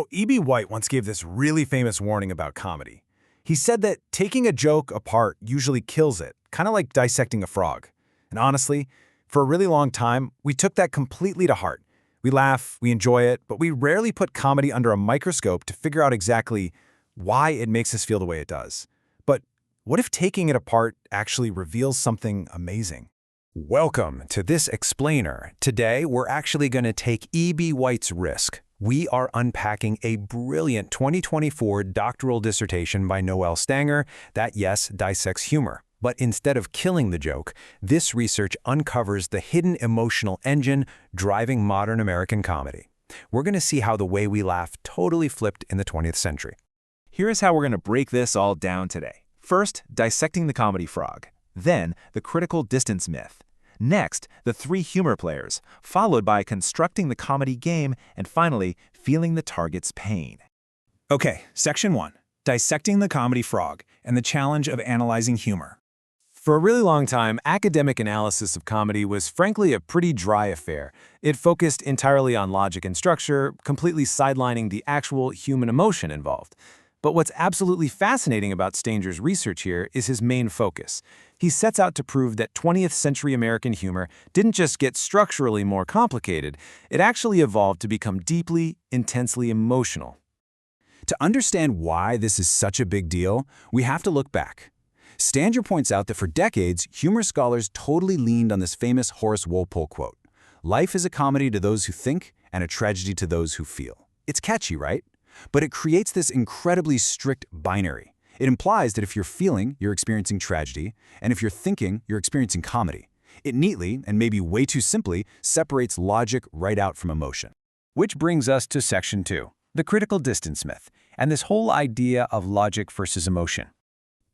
E.B. White once gave this really famous warning about comedy. He said that taking a joke apart usually kills it, kind of like dissecting a frog. And honestly, for a really long time, we took that completely to heart. We laugh, we enjoy it, but we rarely put comedy under a microscope to figure out exactly why it makes us feel the way it does. But what if taking it apart actually reveals something amazing? Welcome to this explainer. Today, we're actually going to take E.B. White's risk. We are unpacking a brilliant 2024 doctoral dissertation by Noel Stanger that, yes, dissects humor. But instead of killing the joke, this research uncovers the hidden emotional engine driving modern American comedy. We're going to see how the way we laugh totally flipped in the 20th century. Here's how we're going to break this all down today. First, dissecting the comedy frog. Then, the critical distance myth. Next, the three humor players, followed by constructing the comedy game, and finally, feeling the target's pain. Okay, Section 1. Dissecting the comedy frog and the challenge of analyzing humor. For a really long time, academic analysis of comedy was frankly a pretty dry affair. It focused entirely on logic and structure, completely sidelining the actual human emotion involved. But what's absolutely fascinating about Stanger's research here is his main focus. He sets out to prove that 20th-century American humor didn't just get structurally more complicated, it actually evolved to become deeply, intensely emotional. To understand why this is such a big deal, we have to look back. Stanger points out that for decades, humor scholars totally leaned on this famous Horace Walpole quote, "Life is a comedy to those who think and a tragedy to those who feel." It's catchy, right? But it creates this incredibly strict binary. It implies that if you're feeling, you're experiencing tragedy, and if you're thinking, you're experiencing comedy. It neatly, and maybe way too simply, separates logic right out from emotion. Which brings us to Section 2, the critical distance myth, and this whole idea of logic versus emotion.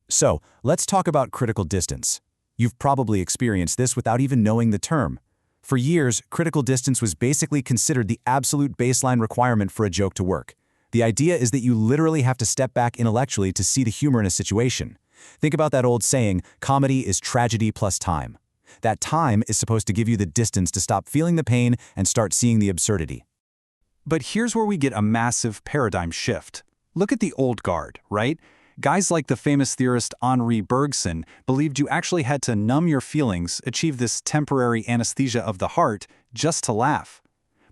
So, let's talk about critical distance. You've probably experienced this without even knowing the term. For years, critical distance was basically considered the absolute baseline requirement for a joke to work. The idea is that you literally have to step back intellectually to see the humor in a situation. Think about that old saying, comedy is tragedy plus time. That time is supposed to give you the distance to stop feeling the pain and start seeing the absurdity. But here's where we get a massive paradigm shift. Look at the old guard, right? Guys like the famous theorist Henri Bergson believed you actually had to numb your feelings, achieve this temporary anesthesia of the heart, just to laugh.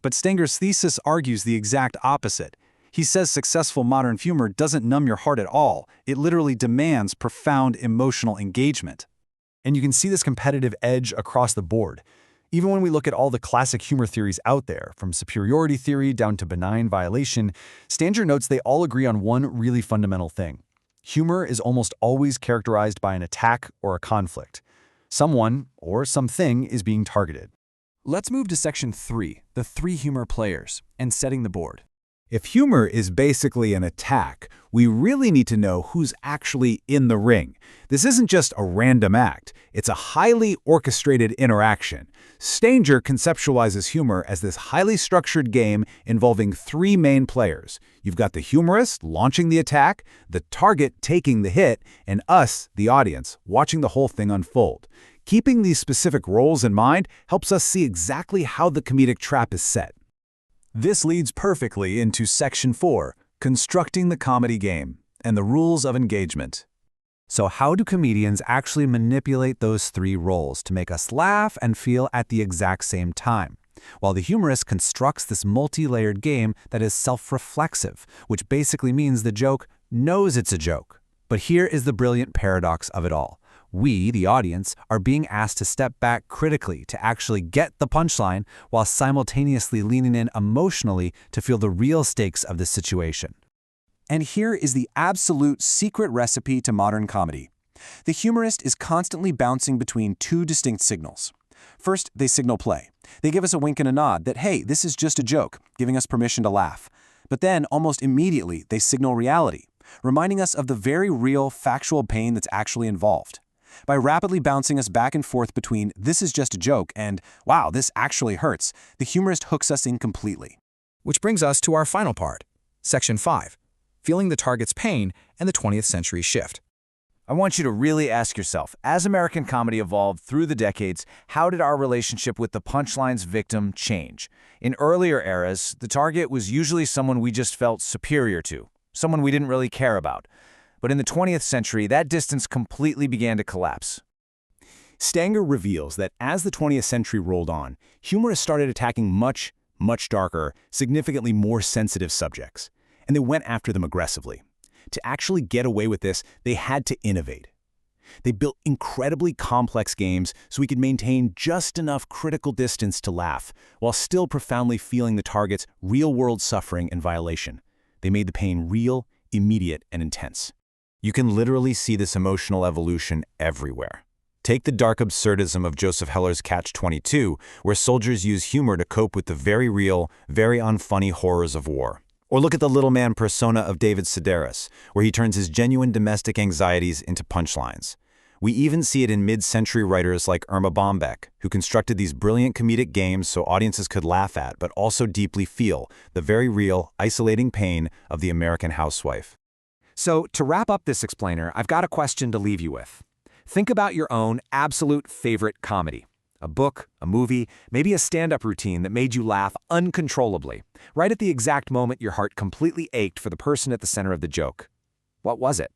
But Stanger's thesis argues the exact opposite. He says successful modern humor doesn't numb your heart at all. It literally demands profound emotional engagement. And you can see this competitive edge across the board. Even when we look at all the classic humor theories out there, from superiority theory down to benign violation, Stanger notes they all agree on one really fundamental thing. Humor is almost always characterized by an attack or a conflict. Someone or something is being targeted. Let's move to Section 3, the three humor players, and setting the board. If humor is basically an attack, we really need to know who's actually in the ring. This isn't just a random act, it's a highly orchestrated interaction. Stanger conceptualizes humor as this highly structured game involving three main players. You've got the humorist launching the attack, the target taking the hit, and us, the audience, watching the whole thing unfold. Keeping these specific roles in mind helps us see exactly how the comedic trap is set. This leads perfectly into Section 4, constructing the comedy game and the rules of engagement. So how do comedians actually manipulate those three roles to make us laugh and feel at the exact same time? While the humorist constructs this multi-layered game that is self-reflexive, which basically means the joke knows it's a joke. But here is the brilliant paradox of it all. We, the audience, are being asked to step back critically to actually get the punchline while simultaneously leaning in emotionally to feel the real stakes of the situation. And here is the absolute secret recipe to modern comedy. The humorist is constantly bouncing between two distinct signals. First, they signal play. They give us a wink and a nod that, hey, this is just a joke, giving us permission to laugh. But then, almost immediately, they signal reality, reminding us of the very real, factual pain that's actually involved. By rapidly bouncing us back and forth between this is just a joke and wow, this actually hurts, the humorist hooks us in completely. Which brings us to our final part, Section 5, feeling the target's pain and the 20th century shift. I want you to really ask yourself, as American comedy evolved through the decades, how did our relationship with the punchline's victim change? In earlier eras, the target was usually someone we just felt superior to, someone we didn't really care about. But in the 20th century, that distance completely began to collapse. Stanger reveals that as the 20th century rolled on, humorists started attacking much darker, significantly more sensitive subjects, and they went after them aggressively. To actually get away with this, they had to innovate. They built incredibly complex games so we could maintain just enough critical distance to laugh, while still profoundly feeling the target's real-world suffering and violation. They made the pain real, immediate, and intense. You can literally see this emotional evolution everywhere. Take the dark absurdism of Joseph Heller's Catch-22, where soldiers use humor to cope with the very real, very unfunny horrors of war. Or look at the little man persona of David Sedaris, where he turns his genuine domestic anxieties into punchlines. We even see it in mid-century writers like Irma Bombeck, who constructed these brilliant comedic games so audiences could laugh at but also deeply feel the very real, isolating pain of the American housewife. So, to wrap up this explainer, I've got a question to leave you with. Think about your own absolute favorite comedy. A book, a movie, maybe a stand-up routine that made you laugh uncontrollably, right at the exact moment your heart completely ached for the person at the center of the joke. What was it?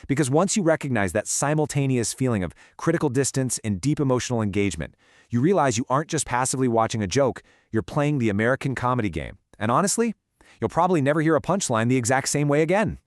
Because once you recognize that simultaneous feeling of critical distance and deep emotional engagement, you realize you aren't just passively watching a joke, you're playing the American comedy game. And honestly, you'll probably never hear a punchline the exact same way again.